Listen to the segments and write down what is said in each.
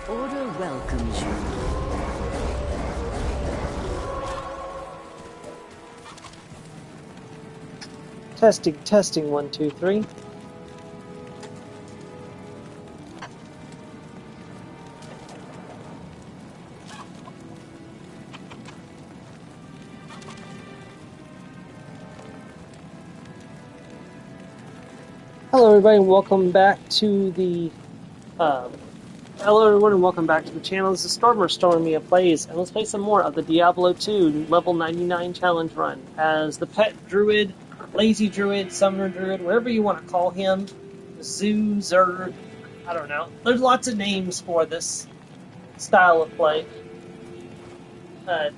Order welcomes you. Testing, 1, 2, 3. Hello everybody and welcome back to the channel. This is Stormy Plays, and let's play some more of the Diablo 2 level 99 challenge run as the pet druid, lazy druid, summoner druid, whatever you want to call him, Zerg, I don't know. There's lots of names for this style of play. We're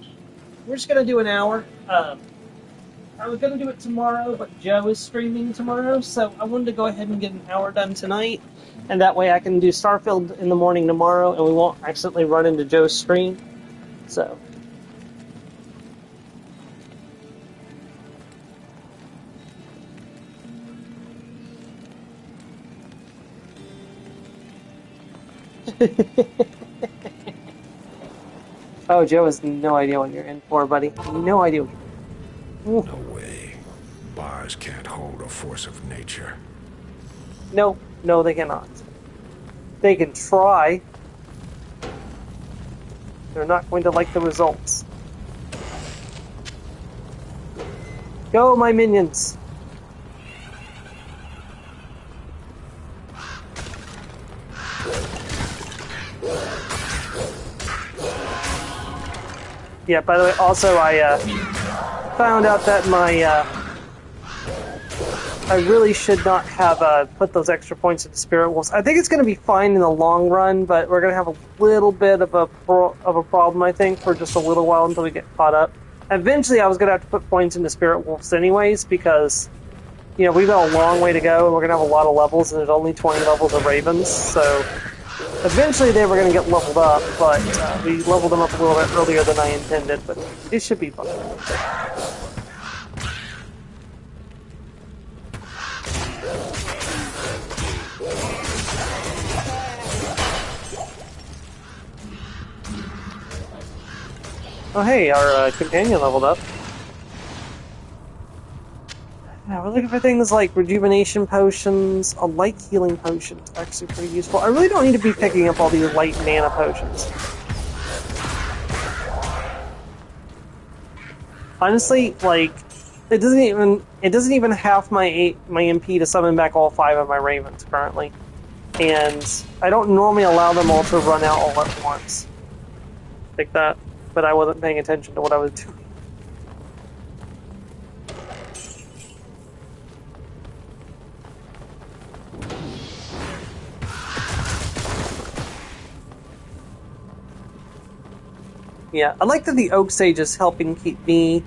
just going to do an hour. I was going to do it tomorrow, but Joe is streaming tomorrow, so I wanted to go ahead and get an hour done tonight, and that way I can do Starfield in the morning tomorrow, and we won't accidentally run into Joe's stream. So. Oh, Joe has no idea what you're in for, buddy. No idea what you're in for. No way. Bars can't hold a force of nature. No, they cannot. They can try. They're not going to like the results. Go, my minions! Yeah, by the way, also I found out that I really should not have put those extra points into Spirit Wolves. I think it's going to be fine in the long run, but we're going to have a little bit of a problem, I think, for just a little while until we get caught up. Eventually, I was going to have to put points into Spirit Wolves anyways, because, you know, we've got a long way to go, and we're going to have a lot of levels, and there's only 20 levels of Ravens, so eventually they were going to get leveled up, but we leveled them up a little bit earlier than I intended, but it should be fun. Oh hey, our companion leveled up. Yeah, we're looking for things like rejuvenation potions, a light healing potion. It's actually pretty useful. I really don't need to be picking up all these light mana potions. Honestly, like, it doesn't even half my MP to summon back all 5 of my ravens currently. And I don't normally allow them all to run out all at once. Like that. But I wasn't paying attention to what I was doing. Yeah, I like that the Oak Sage is helping keep me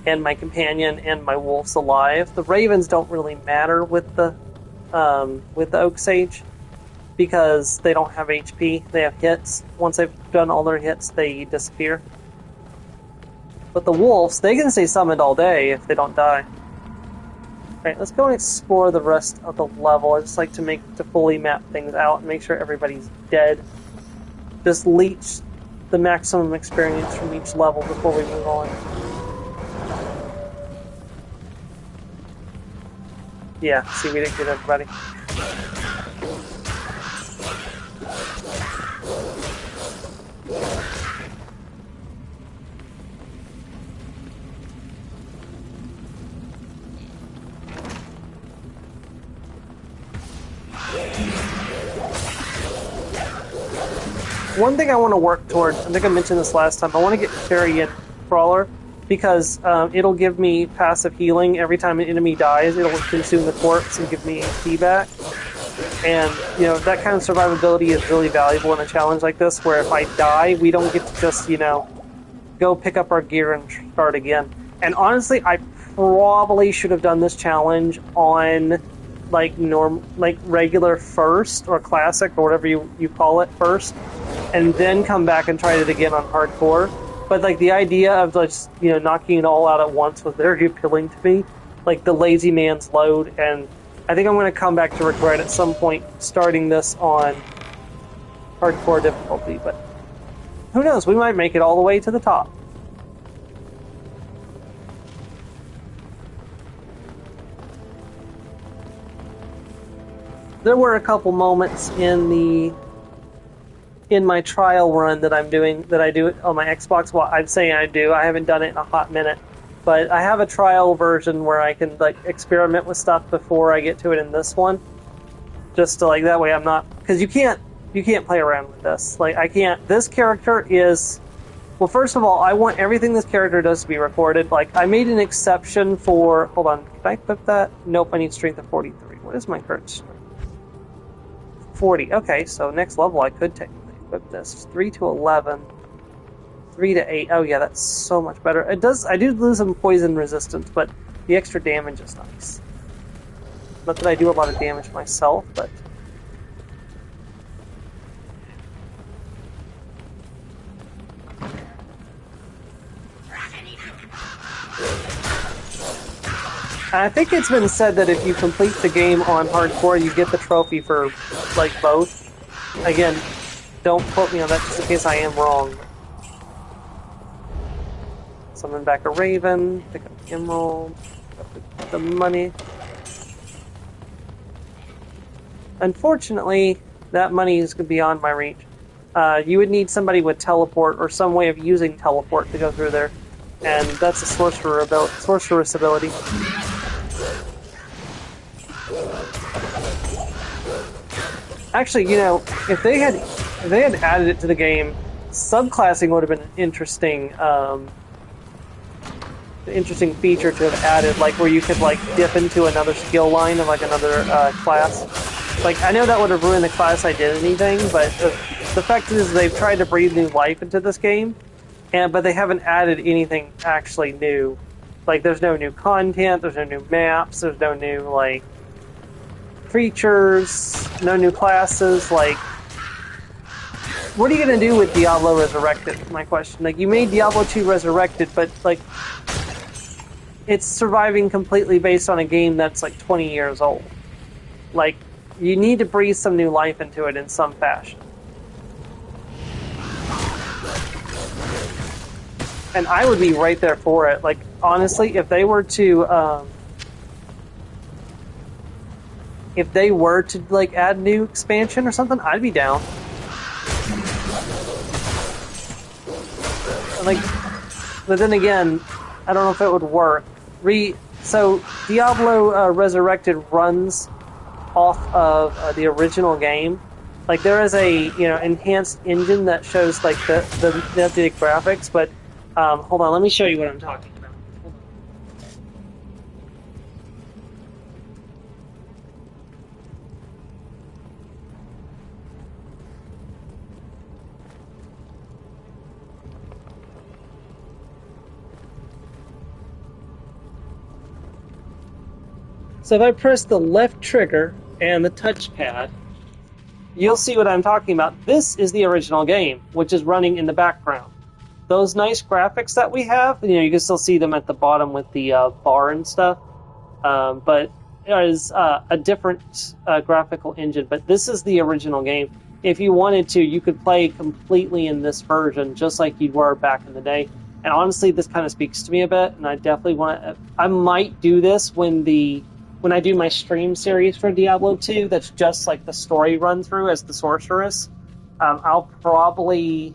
and my companion and my wolves alive. The ravens don't really matter with the Oak Sage because they don't have HP. They have hits. Once they've done all their hits, they disappear. But the wolves, they can stay summoned all day if they don't die. Alright, let's go and explore the rest of the level. I just like to fully map things out and make sure everybody's dead. Just leech the maximum experience from each level before we move on. Yeah, see, we didn't get everybody. One thing I want to work towards, I think I mentioned this last time, I want to get Carrion Crawler because it'll give me passive healing. Every time an enemy dies, it'll consume the corpse and give me HP back. And, you know, that kind of survivability is really valuable in a challenge like this, where if I die, we don't get to just, you know, go pick up our gear and start again. And honestly, I probably should have done this challenge on like regular first, or classic, or whatever you call it first, and then come back and try it again on hardcore. But like the idea of just, you know, knocking it all out at once was very appealing to me, like the lazy man's load. And I think I'm going to come back to regret at some point starting this on hardcore difficulty, but who knows? We might make it all the way to the top. There were a couple moments in my trial run that I do on my Xbox. Well, I'm saying I do. I haven't done it in a hot minute, but I have a trial version where I can like experiment with stuff before I get to it in this one. Just to like that way I'm not, because you can't play around with this. Like I can't. This character is, well, first of all, I want everything this character does to be recorded. Like I made an exception for. Hold on, can I equip that? Nope, I need strength of 43. What is my current strength? 40. Okay, so next level I could technically equip this. 3 to 11. 3 to 8. Oh yeah, that's so much better. It does. I do lose some poison resistance, but the extra damage is nice. Not that I do a lot of damage myself, but I think it's been said that if you complete the game on hardcore, you get the trophy for, like, both. Again, don't quote me on that just in case I am wrong. Summon back a raven, pick up the emerald, pick up the money. Unfortunately, that money is beyond my reach. You would need somebody with teleport or some way of using teleport to go through there. And that's a sorceress ability. Actually, you know, if they had added it to the game, subclassing would have been an interesting feature to have added, like where you could like dip into another skill line of like another class. Like I know that would have ruined the class identity thing, but the fact is they've tried to breathe new life into this game, but they haven't added anything actually new. Like there's no new content, there's no new maps, there's no new like creatures, no new classes. Like, what are you gonna do with Diablo Resurrected? Is my question. Like, you made Diablo 2 Resurrected, but like, it's surviving completely based on a game that's like 20 years old. Like, you need to breathe some new life into it in some fashion. And I would be right there for it. Like, honestly, if they were to like add new expansion or something, I'd be down. Like, but then again, I don't know if it would work. So Diablo Resurrected runs off of the original game. Like there is a enhanced engine that shows like the updated graphics, but hold on, let me show you what I'm talking about. So if I press the left trigger and the touchpad, you'll see what I'm talking about. This is the original game, which is running in the background. Those nice graphics that we have, you can still see them at the bottom with the bar and stuff. But there is a different graphical engine. But this is the original game. If you wanted to, you could play completely in this version, just like you were back in the day. And honestly, this kind of speaks to me a bit, and I definitely want to. I might do this when I do my stream series for Diablo 2, that's just like the story run through as the sorceress. I'll probably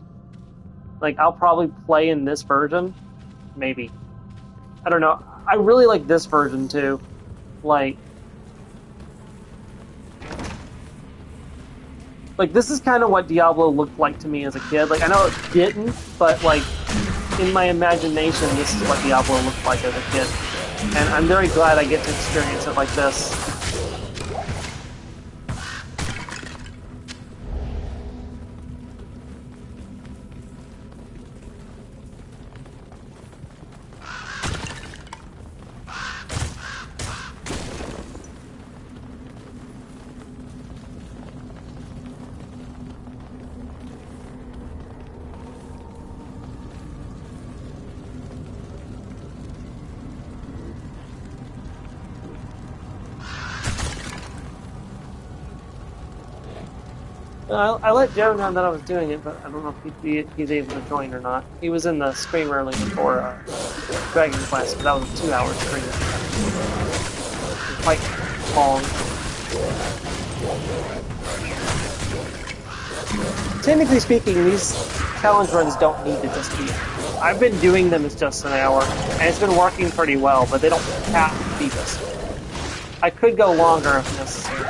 play in this version, maybe. I don't know. I really like this version too. Like this is kind of what Diablo looked like to me as a kid. Like I know it didn't, but like in my imagination, this is what Diablo looked like as a kid. And I'm very glad I get to experience it like this. I let Joe know that I was doing it, but I don't know if he's able to join or not. He was in the stream early before Dragon Quest, but that was a 2-hour stream. It was quite long. Technically speaking, these challenge runs don't need to just be. I've been doing them as just an hour, and it's been working pretty well, but they don't have to be this way. I could go longer if necessary.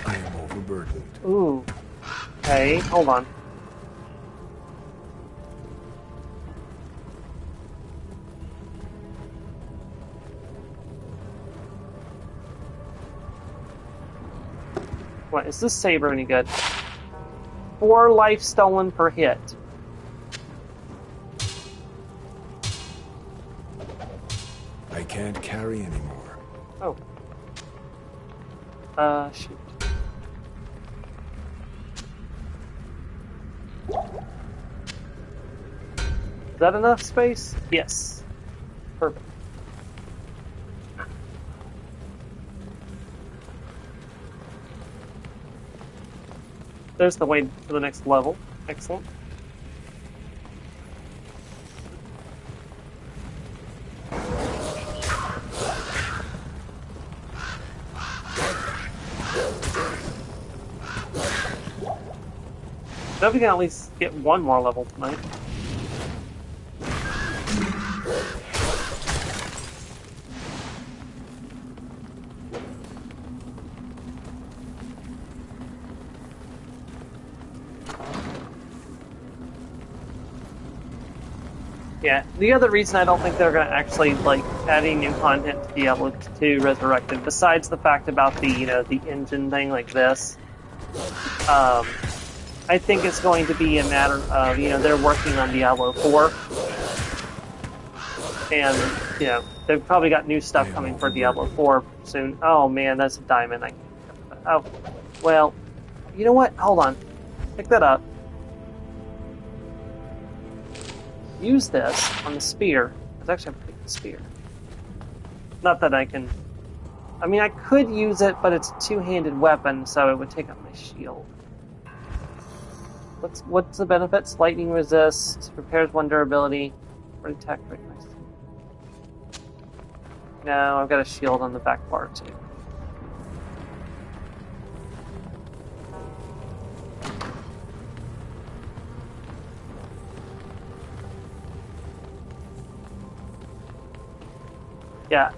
I am overburdened. Ooh. Hey, hold on. What, is this saber any good? 4 life stolen per hit. I can't carry anymore. Oh. Shoot. Is that enough space? Yes. Perfect. There's the way to the next level. Excellent. So we can at least get one more level tonight. Yeah, the other reason I don't think they're going to actually like adding new content to Diablo 2 Resurrected, besides the fact about the the engine thing like this, I think it's going to be a matter of they're working on Diablo 4, and they've probably got new stuff coming for Diablo 4 soon. Oh man, that's a diamond. Oh, well, you know what? Hold on, pick that up. Use this on the spear. It's actually a big spear. Not that I can. I mean, I could use it, but it's a two-handed weapon, so it would take up my shield. What's the benefits? Lightning resist, repairs 1 durability, for attack rate. No, I've got a shield on the back bar too. Yeah,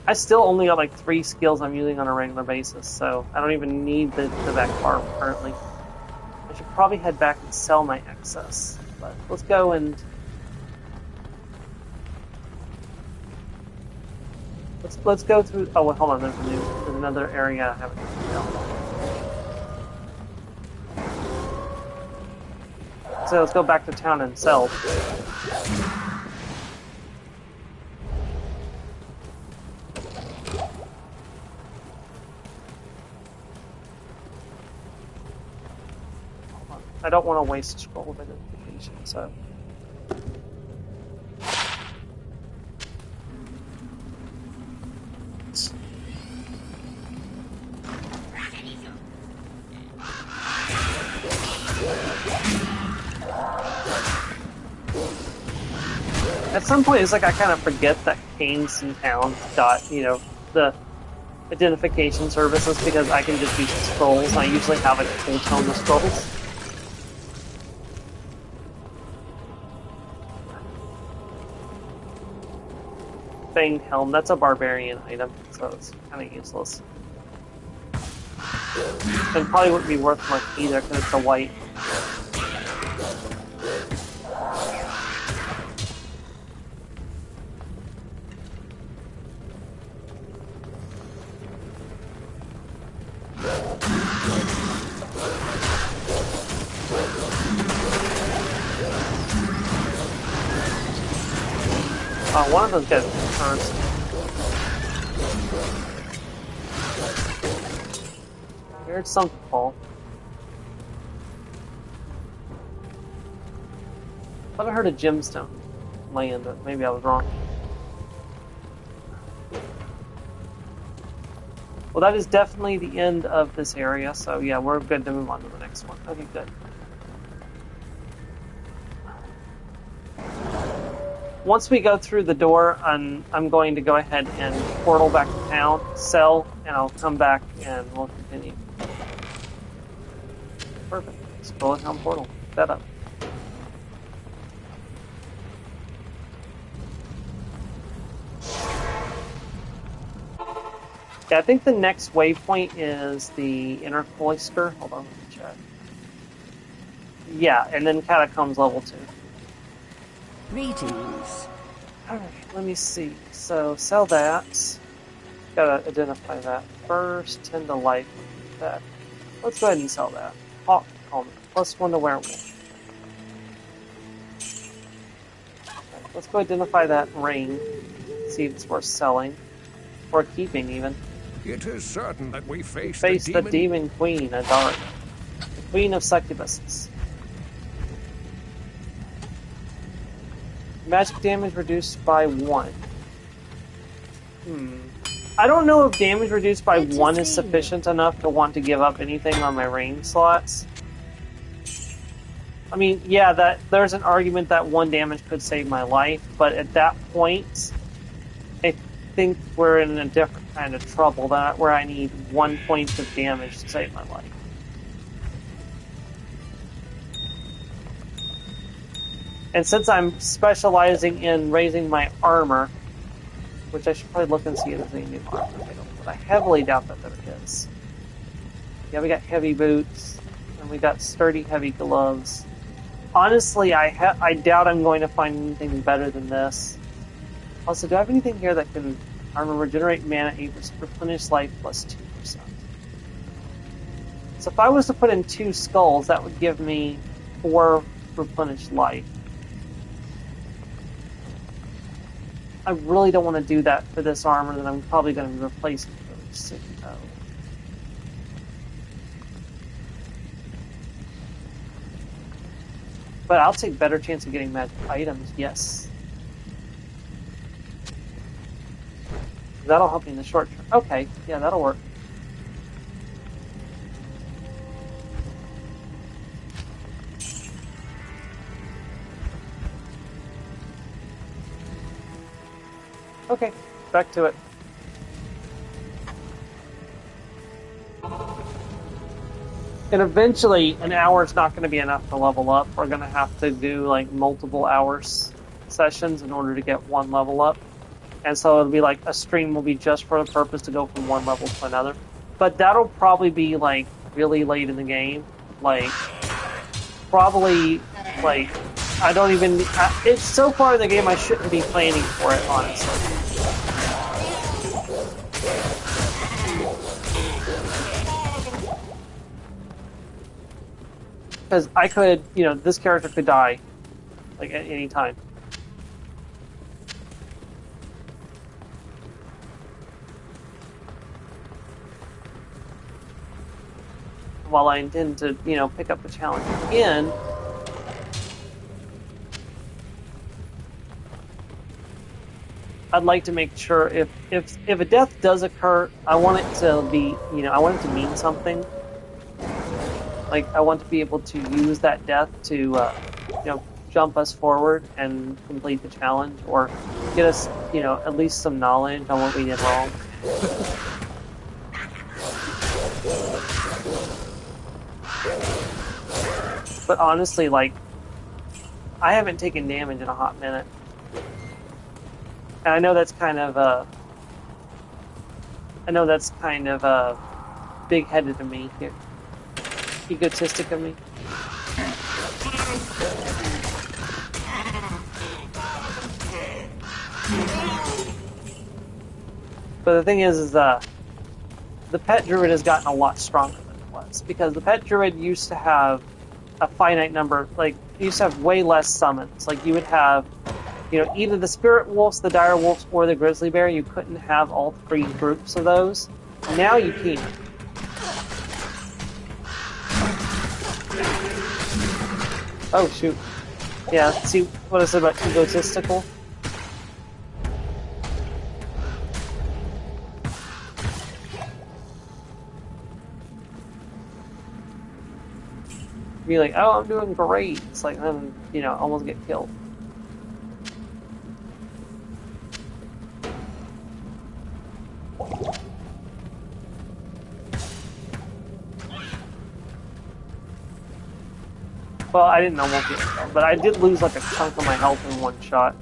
I still only got like 3 skills I'm using on a regular basis, so I don't even need the back bar currently. I should probably head back and sell my excess, but let's go and let's go through. Oh, wait, hold on. There's another area I haven't found. So let's go back to town and sell. I don't want to waste a scroll of identification, so. At some point, it's like I kind of forget that Canes and Towns got, the identification services because I can just use the scrolls, and I usually have like a full tome of scrolls. Fanged Helm, that's a barbarian item, so it's kind of useless. And probably wouldn't be worth much either because it's a white. One of those guys turns. Here's something, Paul. I thought I heard a gemstone land, but maybe I was wrong. Well, that is definitely the end of this area, so yeah, we're good to move on to the next one. Okay, good. Once we go through the door, I'm going to go ahead and portal back to town, sell, and I'll come back and we'll continue. Perfect. Scroll town portal. Set up. Yeah, I think the next waypoint is the inner cloister. Hold on, let me check. Yeah, and then catacombs level 2. Greetings. Alright, let me see. So, sell that. Gotta identify that first. 10 to life. That. Let's go ahead and sell that. Hawk helmet. +1 to werewolf. Okay, let's go identify that ring. See if it's worth selling. Or keeping, even. It is certain that we face The demon queen, Adara. The queen of succubuses. Magic damage reduced by 1. I don't know if damage reduced by 1 is sufficient enough to want to give up anything on my range slots. I mean, yeah, there's an argument that 1 damage could save my life, but at that point, I think we're in a different kind of trouble, where I need 1 point of damage to save my life. And since I'm specializing in raising my armor, which I should probably look and see if there's any new armor available, but I heavily doubt that there is. Yeah, we got heavy boots, and we got sturdy heavy gloves. Honestly, I doubt I'm going to find anything better than this. Also, do I have anything here that can armor regenerate mana, replenish life plus 2%? So if I was to put in 2 skulls, that would give me 4 replenished life. I really don't want to do that for this armor that I'm probably going to be replacing really soon, though. But I'll take better chance of getting magic items, yes. That'll help me in the short term. Okay, yeah, that'll work. Okay, back to it. And eventually, an hour is not going to be enough to level up. We're going to have to do like multiple hours sessions in order to get 1 level up. And so it'll be like a stream will be just for the purpose to go from 1 level to another. But that'll probably be like really late in the game. Like, probably like, I don't even, it's so far in the game I shouldn't be planning for it, honestly. Because I could, this character could die, like, at any time. While I intend to, pick up the challenge again, I'd like to make sure if a death does occur, I want it to be, I want it to mean something. Like, I want to be able to use that death to, jump us forward and complete the challenge, or get us, at least some knowledge on what we did wrong. But honestly, like, I haven't taken damage in a hot minute. And I know that's kind of, big-headed of me here. Egotistic of me. But the thing is the pet druid has gotten a lot stronger than it was, because the pet druid used to have a finite number, like, you used to have way less summons. Like, you would have, either the spirit wolves, the dire wolves, or the grizzly bear. You couldn't have all 3 groups of those. Now you can. Oh, shoot. Yeah, see what I said about egotistical? be like, oh, I'm doing great. It's like, then, you know, almost get killed. Well, I didn't almost get killed, but I did lose like a chunk of my health in one shot.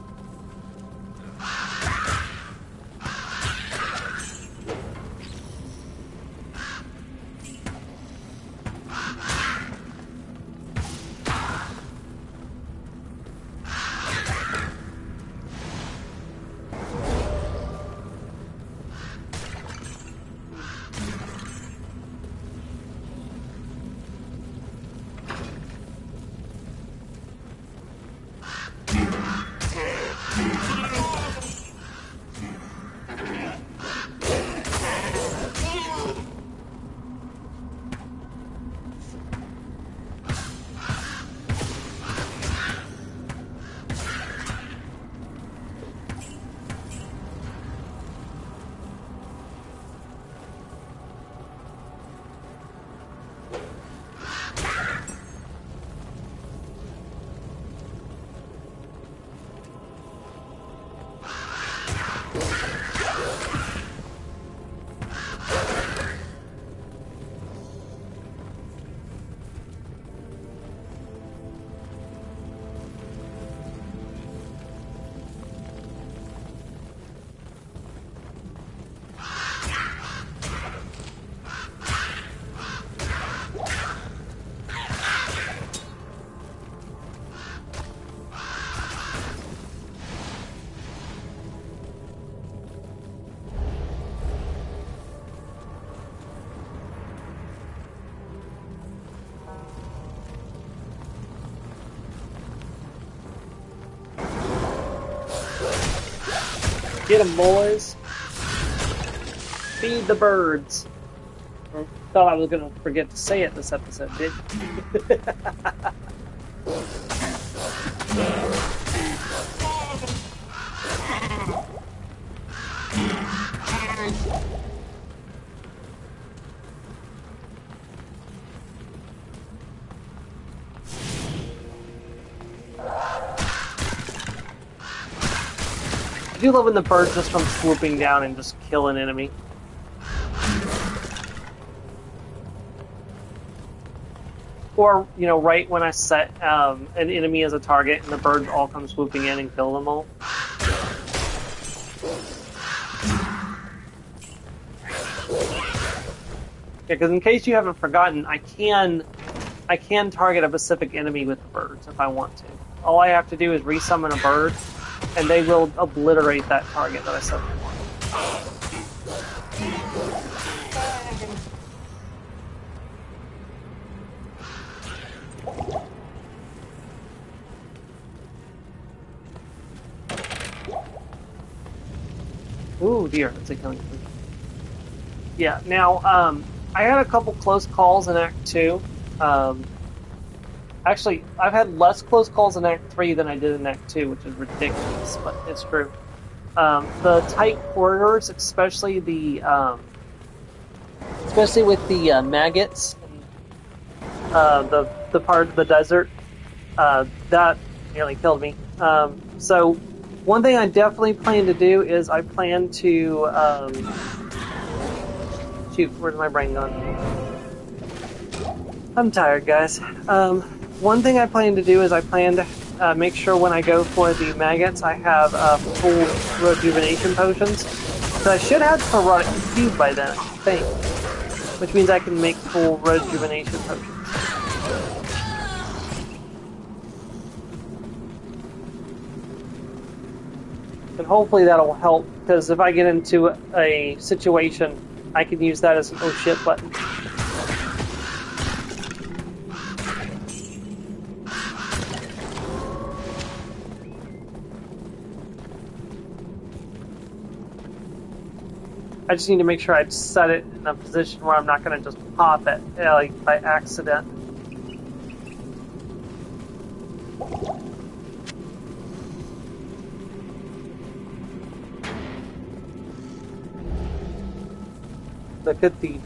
Get 'em, boys. Feed the birds. Thought I was gonna forget to say it this episode, did you? I do love when the bird just comes swooping down and just kill an enemy. Or, you know, right when I set an enemy as a target and the birds all come swooping in and kill them all. Yeah, because in case you haven't forgotten, I can target a specific enemy with the birds if I want to. All I have to do is resummon a bird, and they will obliterate that target that I set them on. Ooh, dear, that's a killing me. Yeah, now, I had a couple close calls in Act 2. Actually, I've had less close calls in Act 3 than I did in Act 2, which is ridiculous, but it's true. The tight corridors, especially with the maggots, the part of the desert, that nearly killed me. So, one thing I definitely plan to do is I plan to shoot. Where's my brain gone? I'm tired, guys. One thing I plan to do is I plan to make sure when I go for the maggots, I have full rejuvenation potions. So I should have Parodic Cube by then, I think. Which means I can make full rejuvenation potions. And hopefully that'll help, because if I get into a situation, I can use that as an oh shit button. I just need to make sure I set it in a position where I'm not going to just pop it like by accident. The cathedral.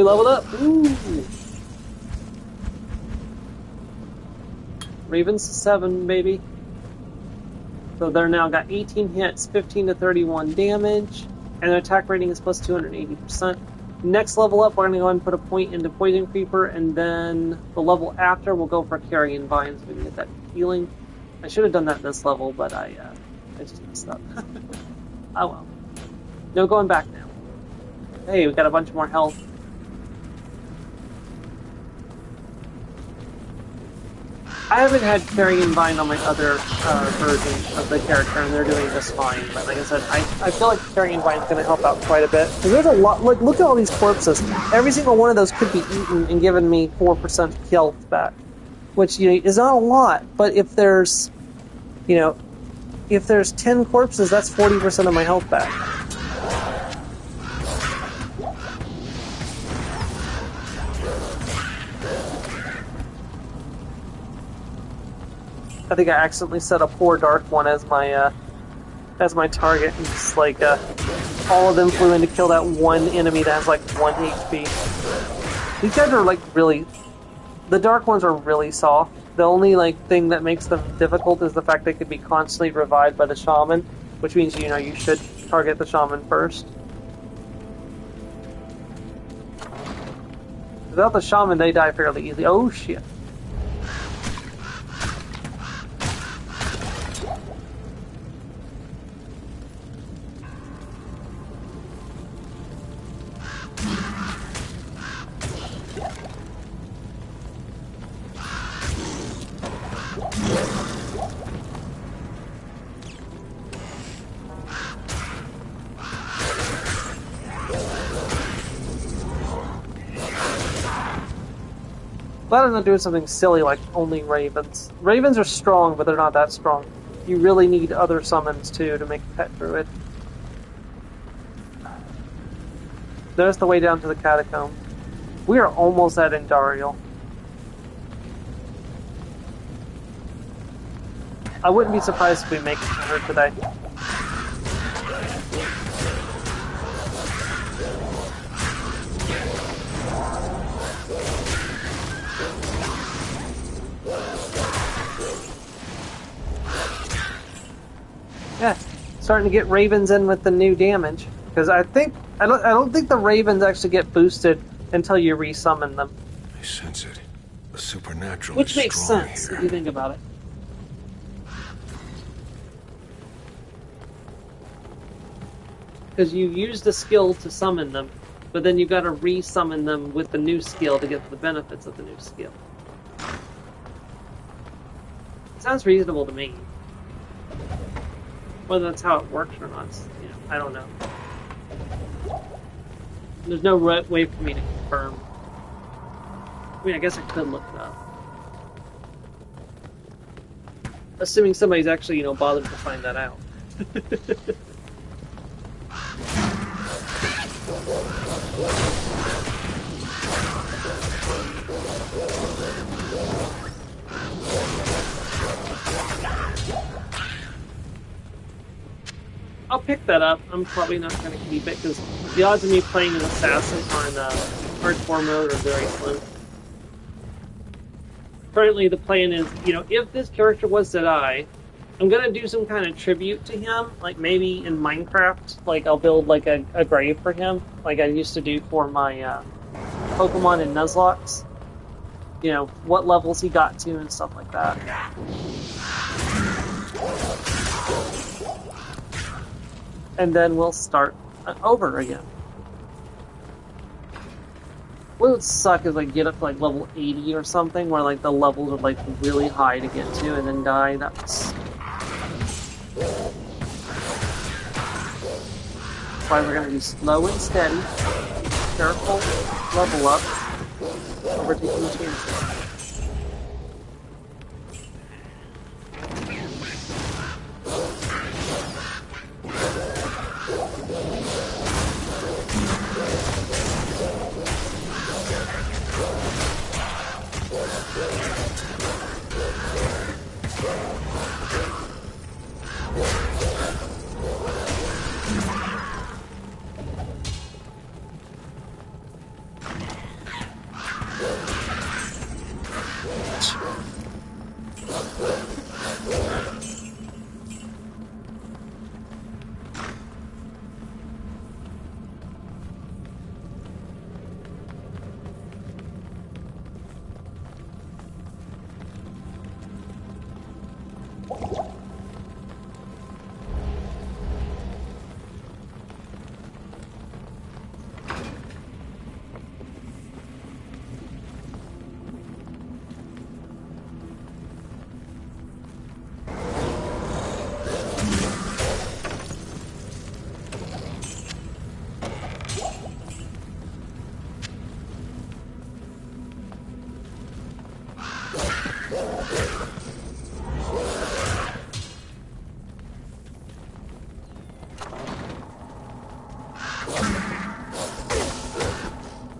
We leveled up. Ooh. Ravens 7, baby. So they're now got 18 hits, 15 to 31 damage, and their attack rating is plus 280%. Next level up, we're going to go ahead and put a point into Poison Creeper, and then the level after, we'll go for Carrion Vine so we can get that healing. I should have done that this level, but I just messed up. Oh well. No going back now. Hey, we got a bunch more health. I haven't had Carrion Vine on my other version of the character, and they're doing just fine. But like I said, I feel like Carrion Vine is going to help out quite a bit. Because there's a lot, like, look at all these corpses. Every single one of those could be eaten and given me 4% health back. Which, you know, is not a lot, but if there's, you know, if there's 10 corpses, that's 40% of my health back. I think I accidentally set a poor dark one as my target, and just like all of them flew in to kill that one enemy that has like 1 HP. These guys are like really, the dark ones are really soft. The only like thing that makes them difficult is the fact they could be constantly revived by the shaman, which means, you know, you should target the shaman first. Without the shaman, they die fairly easily. Oh shit. Glad I'm not doing something silly like only ravens. Ravens are strong, but they're not that strong. You really need other summons too to make a pet druid. There's the way down to the catacomb. We are almost at Indariel. I wouldn't be surprised if we make it to her today. Yeah, starting to get ravens in with the new damage, because I don't think the ravens actually get boosted until you resummon them. I sense it. The supernatural Which is makes strong sense here. if you think about it. Because you used the skill to summon them, but then you've got to resummon them with the new skill to get the benefits of the new skill. Sounds reasonable to me. Whether that's how it works or not, you know, I don't know. There's no way for me to confirm. I mean, I guess I could look it up. Assuming somebody's actually, you know, bothered to find that out. I'll pick that up. I'm probably not going to keep it because the odds of me playing an assassin on hardcore mode are very slim. Currently, the plan is, you know, if this character was to die, I'm going to do some kind of tribute to him, like maybe in Minecraft. Like, I'll build like a grave for him, like I used to do for my Pokemon in Nuzlocke. You know, what levels he got to and stuff like that. And then we'll start over again. What would suck is like get up to like level 80 or something, where like the levels are like really high to get to, and then die. That's why we're gonna be slow and steady, careful, level up, overtaking chances.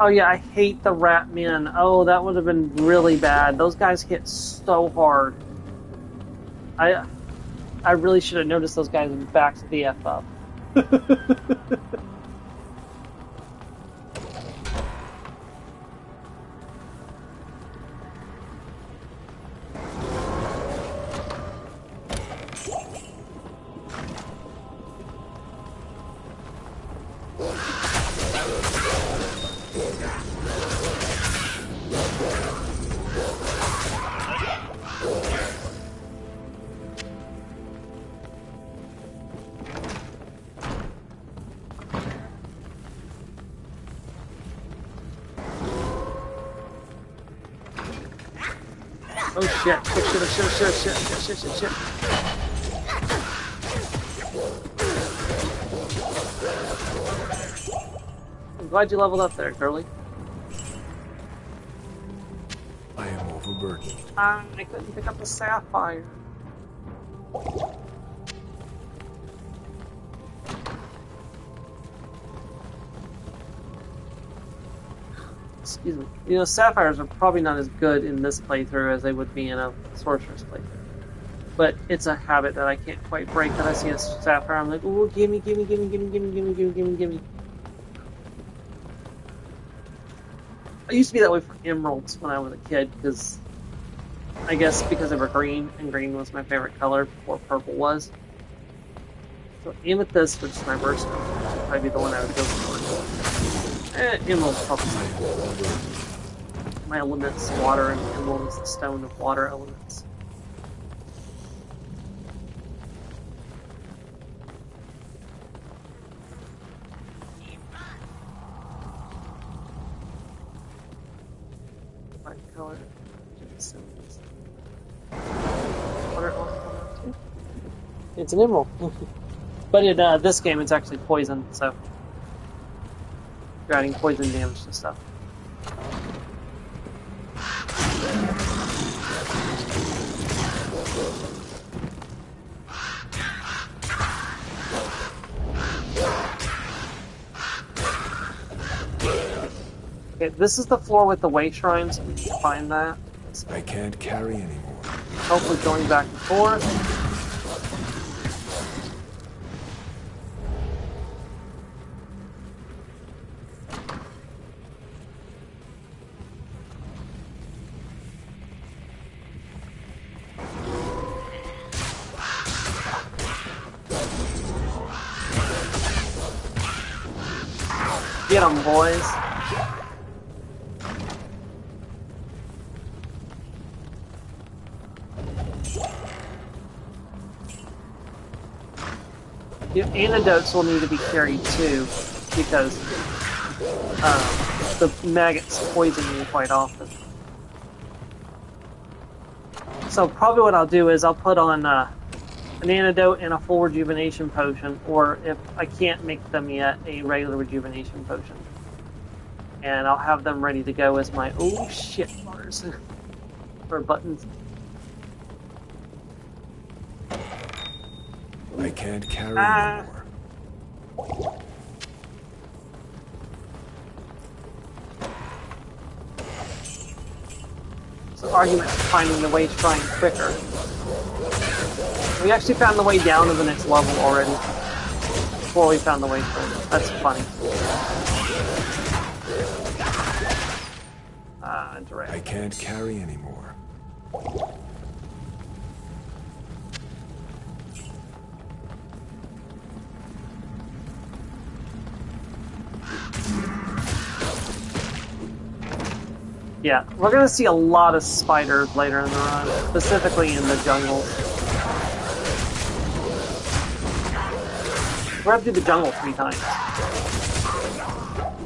Oh yeah, I hate the rat men. Oh, that would have been really bad. Those guys hit so hard. I really should have noticed those guys and backed the F up. Oh shit, oh shit. I'm glad you leveled up there, girly. I am overburdened. I couldn't pick up the sapphire. Excuse me. You know, sapphires are probably not as good in this playthrough as they would be in a sorcerer's playthrough. But it's a habit that I can't quite break. That I see a sapphire, I'm like, ooh, gimme. I used to be that way for emeralds when I was a kid, because I guess because they were green, and green was my favorite color before purple was. So amethyst, which is my birthstone, would probably be the one I would go for. Emerald's probably my elements, water, and emerald is the stone of water elements. What color? Water element too? It's an emerald. But in this game, it's actually poison, so you're adding poison damage to stuff. Okay, this is the floor with the way shrines. We can find that. I can't carry anymore. Hopefully going back and forth. Get 'em, boys. The antidotes will need to be carried too, because the maggots poison you quite often. So probably what I'll do is I'll put on an antidote and a full rejuvenation potion, or if I can't make them yet, a regular rejuvenation potion. And I'll have them ready to go as my oh shit bars or buttons. I can't carry anymore. It's an argument for finding the way shrine quicker. We actually found the way down to the next level already before we found the way shrine. That's funny. Direct. I can't carry anymore. Yeah, we're gonna see a lot of spiders later in the run, specifically in the jungles. We're gonna do the jungle 3 times.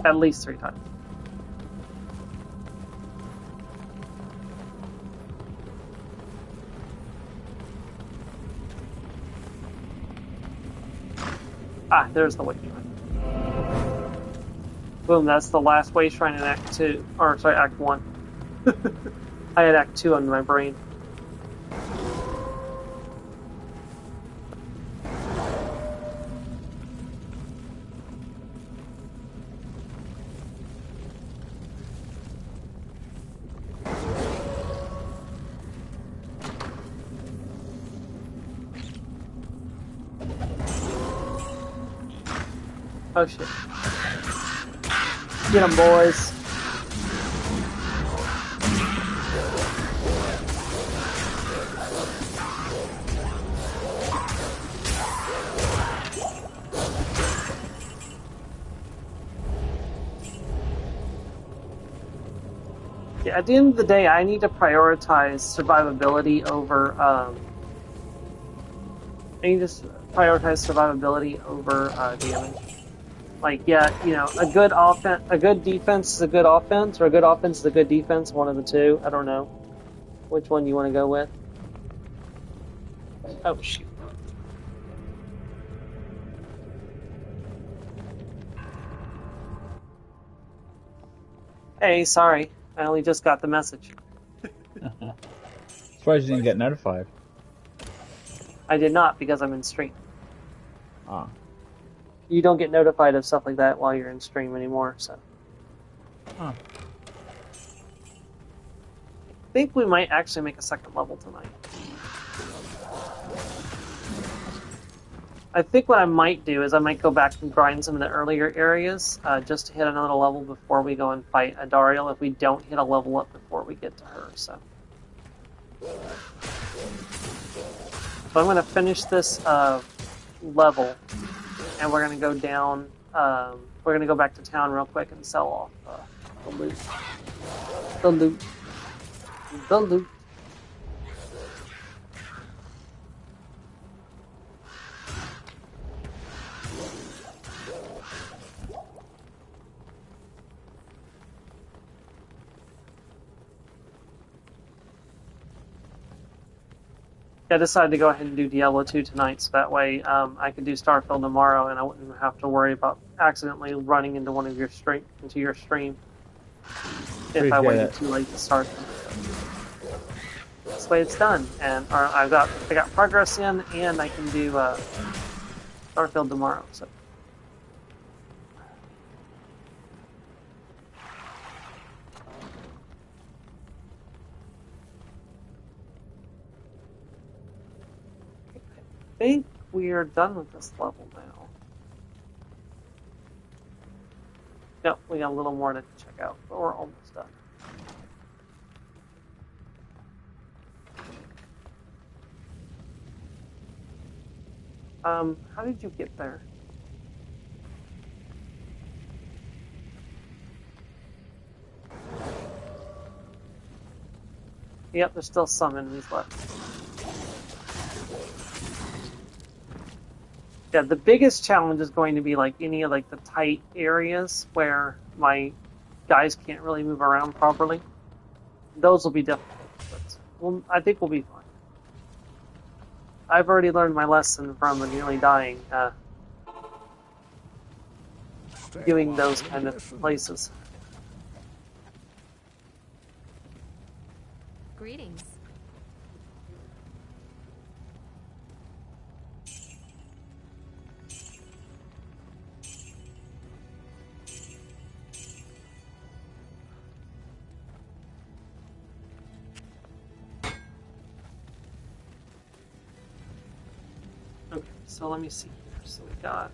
At least 3 times. Ah, there's the way shrine. Boom, that's the last way shrine in Act 2. Or, sorry, Act 1. I had Act 2 on my brain. Oh shit. Get 'em, boys. Yeah, at the end of the day, I need to prioritize survivability over, damage. Like, yeah, you know, a good defense is a good offense, or a good offense is a good defense, one of the two. I don't know which one you want to go with. Oh, shoot. Hey, sorry. I only just got the message. Surprised you didn't get notified. I did not, because I'm in stream. Ah. You don't get notified of stuff like that while you're in stream anymore, so. Huh. I think we might actually make a second level tonight. I think what I might do is I might go back and grind some of the earlier areas, just to hit another level before we go and fight Adariel if we don't hit a level up before we get to her, so. So I'm going to finish this level, and we're going to go down, we're going to go back to town real quick and sell off the loot. The loot. The loot. I decided to go ahead and do Diablo 2 tonight, so that way I could do Starfield tomorrow, and I wouldn't have to worry about accidentally running into your stream if I waited too late to start them. This way it's done, and I got progress in, and I can do Starfield tomorrow. So. I think we are done with this level now. Nope, we got a little more to check out, but we're almost done. How did you get there? Yep, there's still some enemies left. Yeah, the biggest challenge is going to be like any of like the tight areas where my guys can't really move around properly. Those will be difficult, but I think we'll be fine. I've already learned my lesson from nearly dying doing those kind of places. Greetings. Okay, so let me see here. So we got...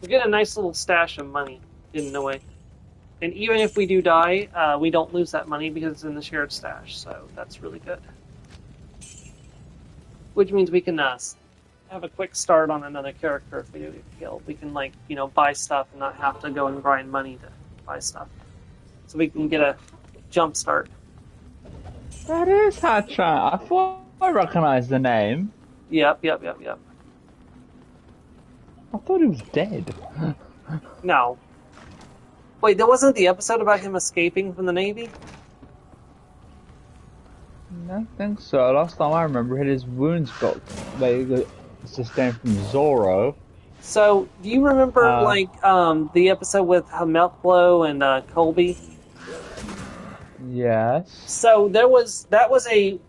We get a nice little stash of money hidden away. And even if we do die, we don't lose that money because it's in the shared stash, so that's really good. Which means we can have a quick start on another character if we do get killed. We can, buy stuff and not have to go and grind money to buy stuff. So we can get a jump start. That is Hatchan. I thought I recognized the name. Yep. I thought he was dead. No. Wait, there wasn't the episode about him escaping from the Navy? I don't think so. Last time I remember, his wounds got sustained from Zorro. So, do you remember the episode with Meltblow and Colby? Yes. So that was a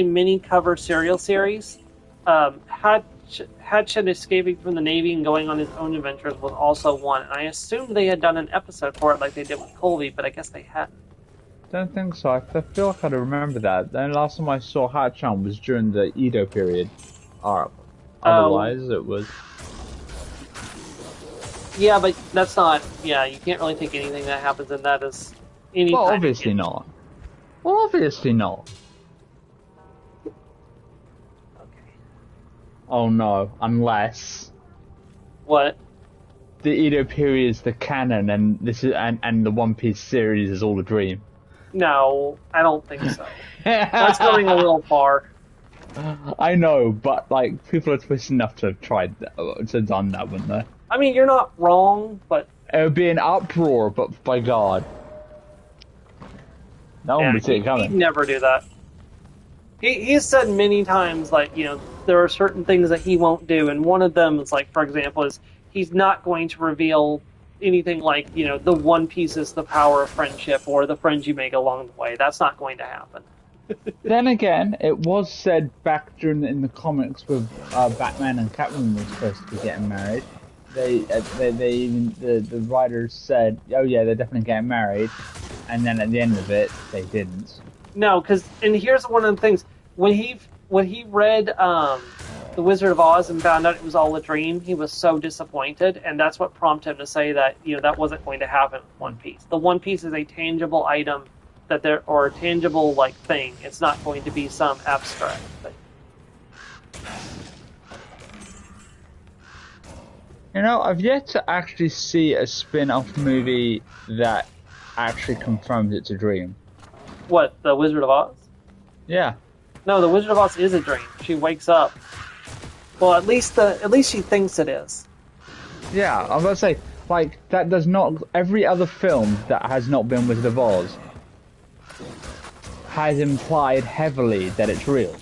mini cover serial series. Hatchet escaping from the Navy and going on his own adventures was also one. And I assumed they had done an episode for it like they did with Colby, but I guess they hadn't. Don't think so. I feel like I remember that. The last time I saw Hatchan was during the Edo period arc. Otherwise, it was... Yeah, but that's not... Yeah, you can't really take anything that happens in that as any... Well, obviously not. Well, obviously not. Okay. Oh no, unless... What? The Edo period is the canon, and this is and the One Piece series is all a dream. No, I don't think so. That's going a little far. I know, but people are twisted enough to have tried to done that, wouldn't they? I mean, you're not wrong, but it would be an uproar. But by God, no one would see it coming. He'd never do that. He's said many times, there are certain things that he won't do, and one of them is, for example, is he's not going to reveal anything the One Piece is the power of friendship or the friends you make along the way. That's not going to happen. Then again, it was said back in the comics with Batman and Catwoman were supposed to be getting married. The writers said, "Oh yeah, they're definitely getting married," and then at the end of it, they didn't. No, and here's one of the things when he read The Wizard of Oz and found out it was all a dream, he was so disappointed, and that's what prompted him to say that that wasn't going to happen with One Piece. The One Piece is a tangible item or a tangible thing. It's not going to be some abstract thing. I've yet to actually see a spin-off movie that actually confirms it's a dream. What, The Wizard of Oz? Yeah. No, The Wizard of Oz is a dream. She wakes up. Well, at least she thinks it is. Yeah, I was about to say, that does not... Every other film that has not been Wizard of Oz has implied heavily that it's real.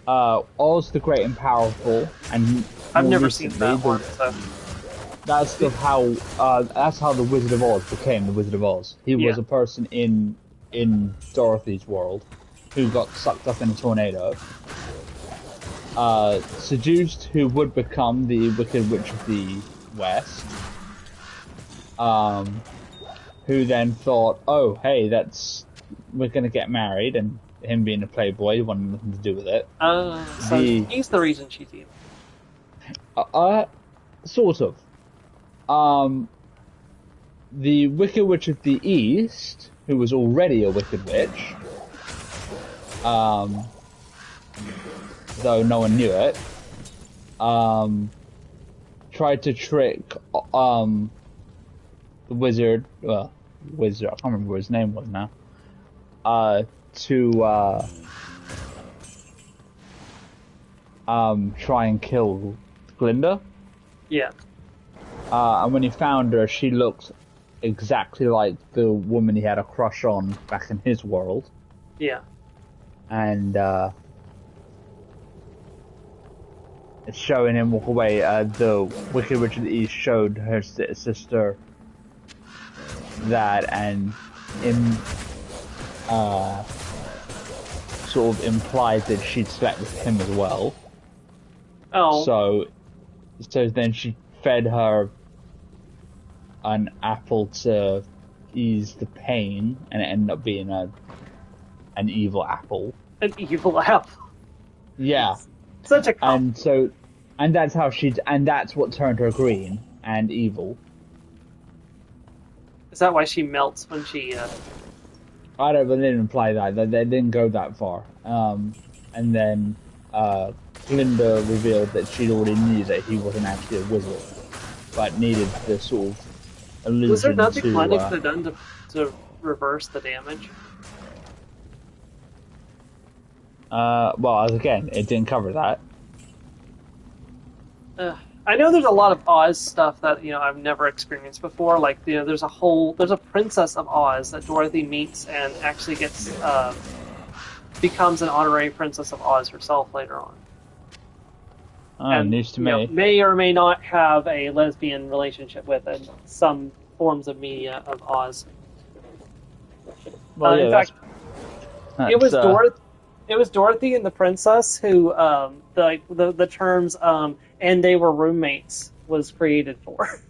Oz the Great and Powerful, and I've never seen that one, so... That's how the Wizard of Oz became the Wizard of Oz. He was a person in Dorothy's world who got sucked up in a tornado, seduced who would become the Wicked Witch of the West, who then thought, oh, hey, we're gonna get married, and him being a playboy wanted nothing to do with it. So he's the reason she's evil. Sort of. The Wicked Witch of the East, who was already a Wicked Witch, though no one knew it, tried to trick the wizard, I can't remember what his name was now, to try and kill Glinda. Yeah. And when he found her, she looked exactly like the woman he had a crush on back in his world. Yeah. And it's showing him walk away. The Wicked Witch of the East showed her sister that, and sort of implied that she'd slept with him as well. Oh. So then she fed her an apple to ease the pain, and it ended up being an evil apple. An evil apple. Yeah. Such a and so, and that's how and that's what turned her green and evil. Is that why she melts when she? I don't, but they didn't imply that. They didn't go that far. And then Glinda revealed that she'd already knew that he wasn't actually a wizard, but needed the sort of allusion Was there nothing to. Glinda could have done to reverse the damage? Well, again, it didn't cover that. I know there's a lot of Oz stuff that I've never experienced before. Like there's a princess of Oz that Dorothy meets and actually becomes an honorary princess of Oz herself later on. And news to me. May or may not have a lesbian relationship with in some forms of media of Oz. Well, in fact, it was Dorothy. It was Dorothy and the princess who the terms and they were roommates was created for.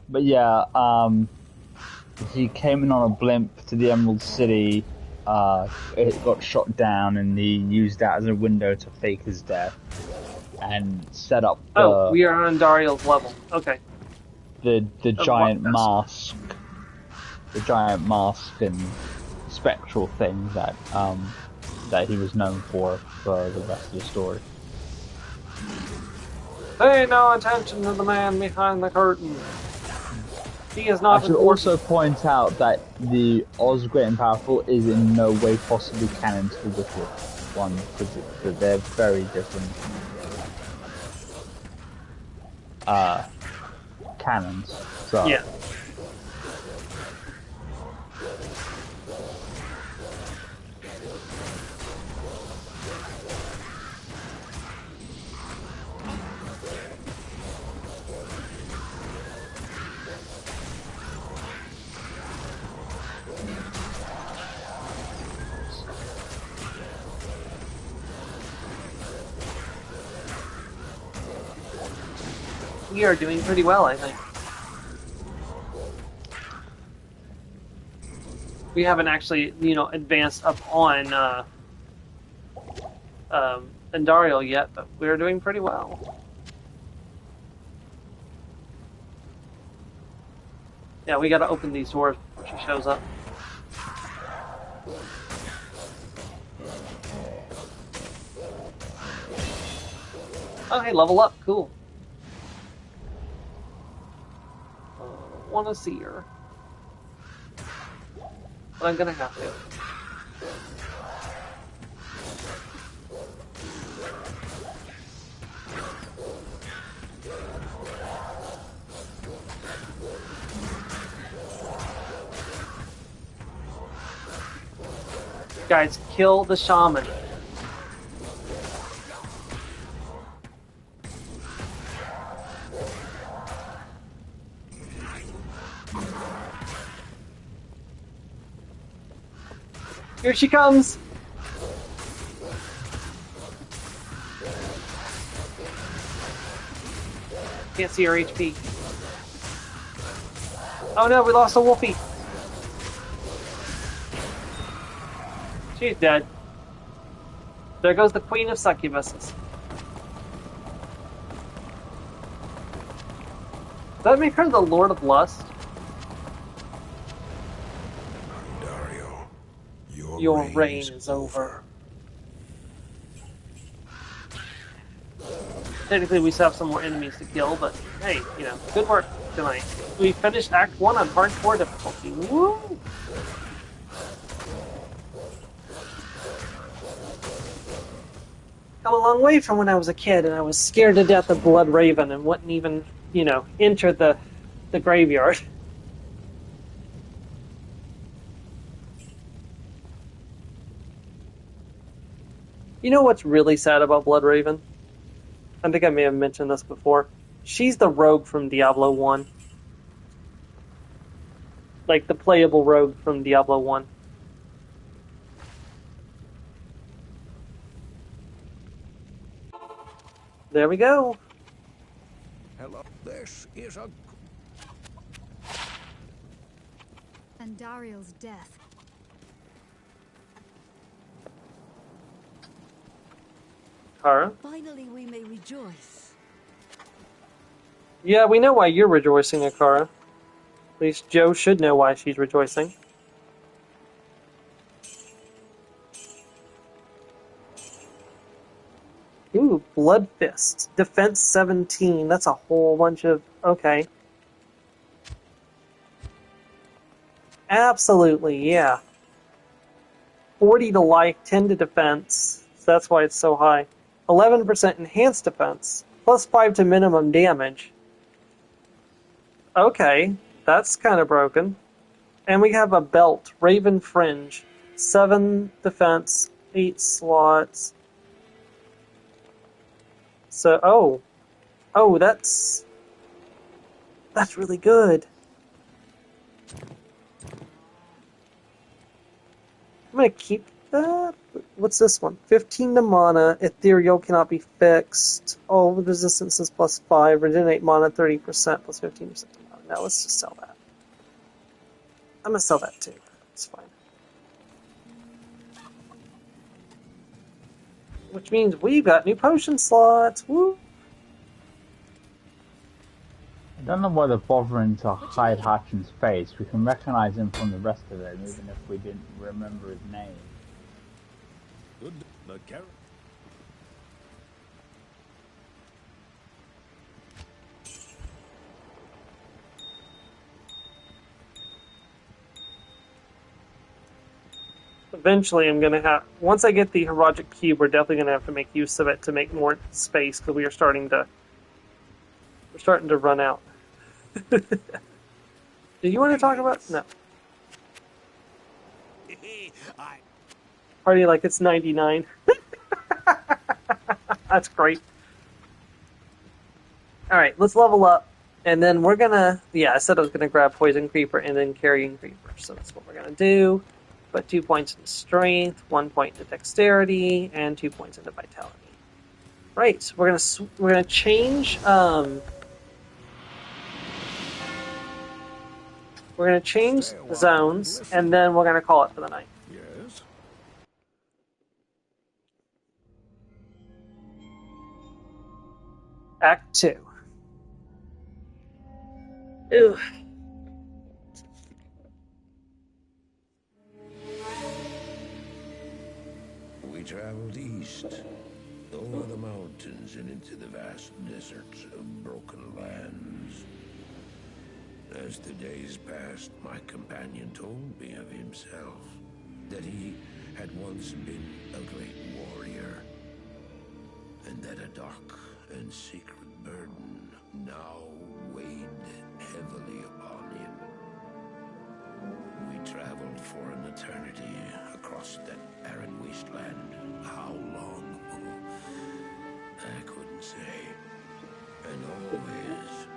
But yeah, he came in on a blimp to the Emerald City. It got shot down, and he used that as a window to fake his death and set up. We are on Dariel's level. Okay. The giant mask, and spectral thing that he was known for the rest of the story. Pay no attention to the man behind the curtain. He is not. I should also point out that the Oz Great and Powerful is in no way possibly canon to the Wicked one, because they're very different canons. So. Yeah. We are doing pretty well, I think. We haven't actually, advanced up on Andariel yet, but we're doing pretty well. Yeah, we gotta open these doors before she shows up. Oh, hey, level up. Cool. Want to see her, but I'm gonna have to. Guys, kill the shaman. Here she comes! Can't see her HP. Oh no, we lost a wolfie! She's dead. There goes the queen of succubuses. Does that make her the Lord of Lust? Your reign is over. Technically, we still have some more enemies to kill, but hey, good work tonight. We finished Act 1 on hardcore difficulty. Woo! Come a long way from when I was a kid and I was scared to death of Blood Raven and wouldn't even, enter the graveyard. You know what's really sad about Blood Raven? I think I may have mentioned this before. She's the rogue from Diablo 1. Like the playable rogue from Diablo 1. There we go. Hello. This is a... And Dariel's death. Kara? Finally we may rejoice. Yeah, we know why you're rejoicing, Akara. At least Joe should know why she's rejoicing. Ooh, Blood Fist. Defense 17. That's a whole bunch of... Okay. Absolutely, yeah. 40 to life, 10 to defense. So that's why it's so high. 11% enhanced defense. Plus 5 to minimum damage. Okay, that's kind of broken. And we have a belt, Raven Fringe. 7 defense, 8 slots. So, oh, that's really good. I'm gonna keep that. What's this one? 15 to mana. Ethereal cannot be fixed. Oh, resistance is plus 5. Regenerate mana 30% plus 15% to mana. Now let's just sell that. I'm gonna sell that too. It's fine. Which means we've got new potion slots. Woo! I don't know why they're bothering to hide Hatchin's face. We can recognize him from the rest of it, even if we didn't remember his name. Good. The carrot. Eventually, I'm gonna have. Once I get the Heroic Cube, we're definitely gonna have to make use of it to make more space because we are starting to. We're starting to run out. Do you want to talk about? No. Party like it's 99. That's great. Alright, let's level up. And then we're gonna... Yeah, I said I was gonna grab Poison Creeper and then Carrion Creeper. So that's what we're gonna do. Put 2 points into Strength, 1 point into Dexterity, and 2 points into Vitality. Right, so we're gonna change... We're going to change zones, and then we're going to call it for the night. Yes. Act 2. Ew. We traveled east, over the mountains and into the vast deserts of broken lands. As the days passed, my companion told me of himself, that he had once been a great warrior, and that a dark and secret burden now weighed heavily upon him. We traveled for an eternity across that barren wasteland. How long? I couldn't say. And always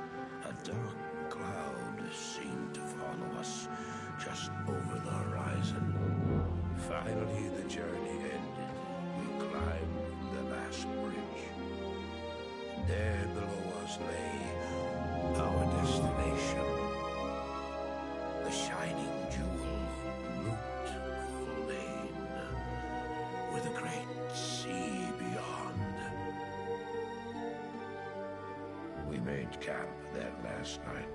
a dark cloud seemed to follow us just over the horizon. Finally, the journey ended. We climbed the last bridge. There below us lay our destination. The shining jewel, Root Lane, with a great sea beyond. We made camp that last night.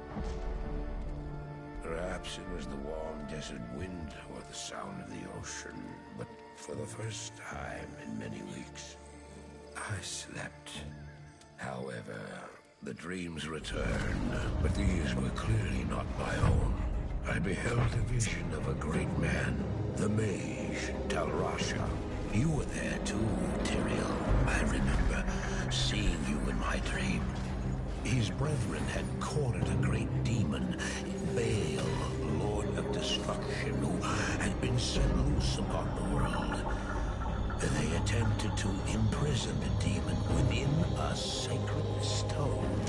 Perhaps it was the warm desert wind or the sound of the ocean, but for the first time in many weeks, I slept. However, the dreams returned, but these were clearly not my own. I beheld a vision of a great man, the mage, Talrasha. You were there too, Tyrael. I remember seeing you in my dream. His brethren had cornered a great demon, Baal, Lord of Destruction, who had been set loose upon the world. They attempted to imprison the demon within a sacred stone.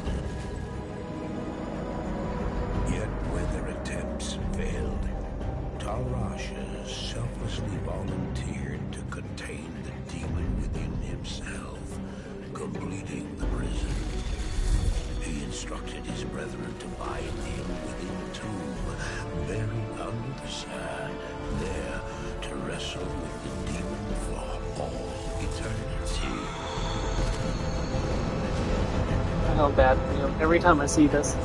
Yet when their attempts failed, Talrasha selflessly volunteered to contain the demon within himself, completing the prison. He instructed his brethren to bind him within a tomb, buried under the sand, there to wrestle with the demon for all eternity. I know bad for you every time I see this.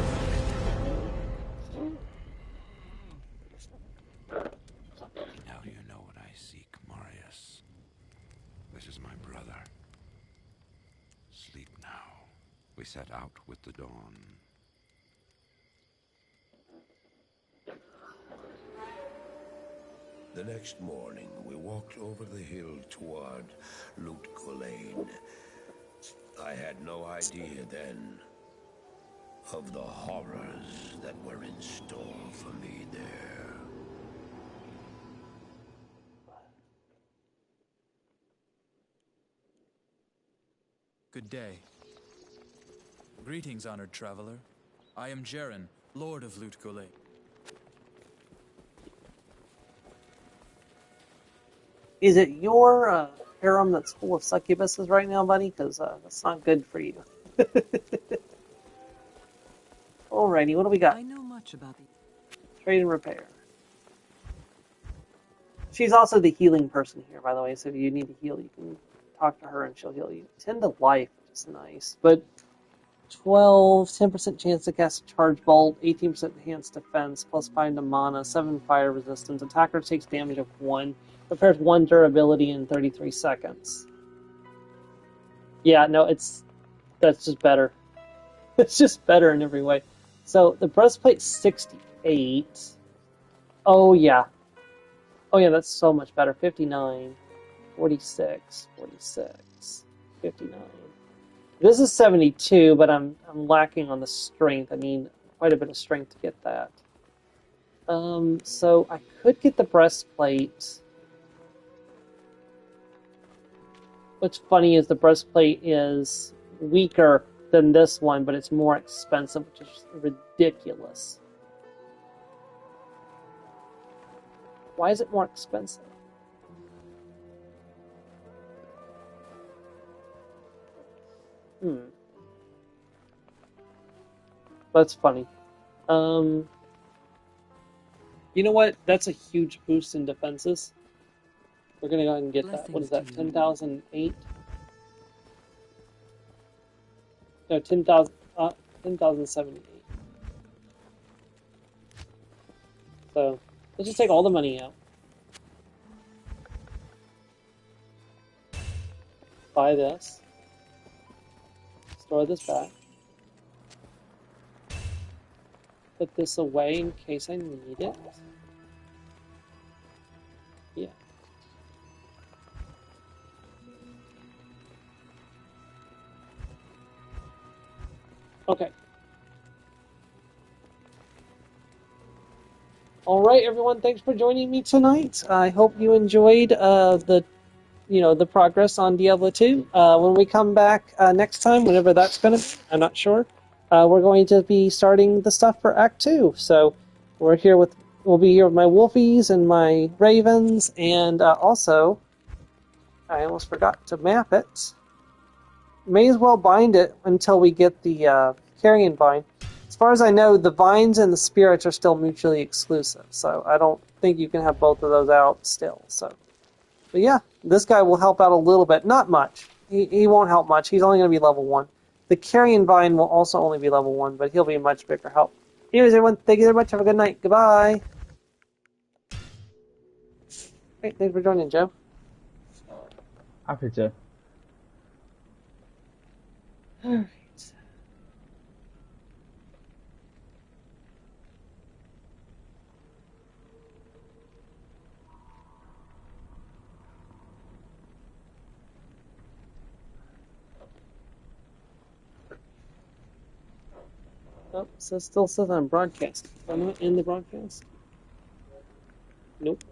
Now you know what I seek, Marius. This is my brother. Sleep now. We set out with the dawn. The next morning, we walked over the hill toward Lutgolain. I had no idea then of the horrors that were in store for me there. Good day. Greetings, honored traveler. I am Jaren, Lord of Lutgolain. Is it your harem that's full of succubuses right now, buddy? Because that's not good for you. Alrighty, what do we got? I know much about the Trade and repair. She's also the healing person here, by the way, so if you need to heal, you can talk to her and she'll heal you. 10 to life, which is nice. But 10% chance to cast a charge bolt, 18% enhanced defense, plus 5 to mana, 7 fire resistance. Attacker takes damage of 1. Repairs 1 durability in 33 seconds. Yeah, no, that's just better. It's just better in every way. So the breastplate's 68. Oh yeah, that's so much better. 59, 46, 46, 59. This is 72, but I'm lacking on the strength. I need quite a bit of strength to get that. So I could get the breastplate. What's funny is the breastplate is weaker than this one, but it's more expensive, which is ridiculous. Why is it more expensive? That's funny. You know what? That's a huge boost in defenses. We're gonna go ahead and get that. What is that? 10,008? No, 10,078. So let's just take all the money out. Buy this. Store this back. Put this away in case I need it. Yeah. Okay. All right, everyone. Thanks for joining me tonight. I hope you enjoyed the progress on Diablo 2. When we come back next time, whenever that's going to be, I'm not sure. We're going to be starting the stuff for Act 2. So we'll be here with my wolfies and my ravens, and also, I almost forgot to map it. May as well bind it until we get the carrion vine. As far as I know, the vines and the spirits are still mutually exclusive, so I don't think you can have both of those out still. But yeah, this guy will help out a little bit. Not much. He won't help much. He's only going to be level 1. The carrion vine will also only be level 1, but he'll be a much bigger help. Anyways, everyone, thank you very much. Have a good night. Goodbye. Hey, thanks for joining, Joe. Happy to. Alright. Oh, so it still says I'm broadcasting. I'm not in the broadcast. Nope.